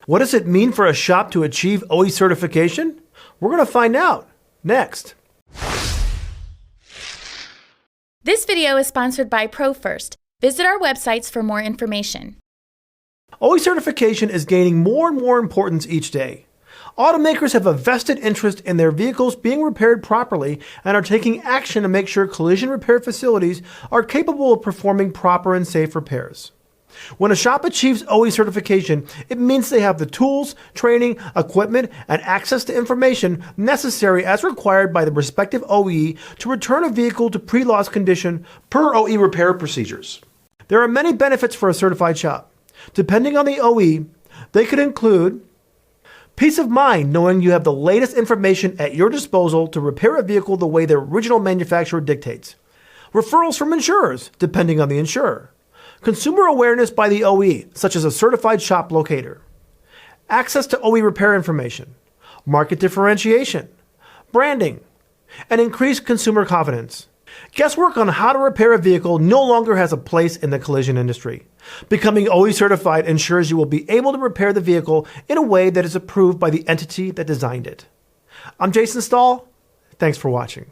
What does it mean for a shop to achieve OE certification? We're going to find out next. This video is sponsored by ProFirst. Visit our websites for more information. OE certification is gaining more and more importance each day. Automakers have a vested interest in their vehicles being repaired properly and are taking action to make sure collision repair facilities are capable of performing proper and safe repairs. When a shop achieves OE certification, it means they have the tools, training, equipment, and access to information necessary as required by the respective OE to return a vehicle to pre-loss condition per OE repair procedures. There are many benefits for a certified shop. Depending on the OE, they could include peace of mind knowing you have the latest information at your disposal to repair a vehicle the way the original manufacturer dictates. Referrals from insurers, depending on the insurer. Consumer awareness by the OE, such as a certified shop locator. Access to OE repair information. Market differentiation. Branding. And increased consumer confidence. Guesswork on how to repair a vehicle no longer has a place in the collision industry. Becoming OE certified ensures you will be able to repair the vehicle in a way that is approved by the entity that designed it. I'm Jason Stahl. Thanks for watching.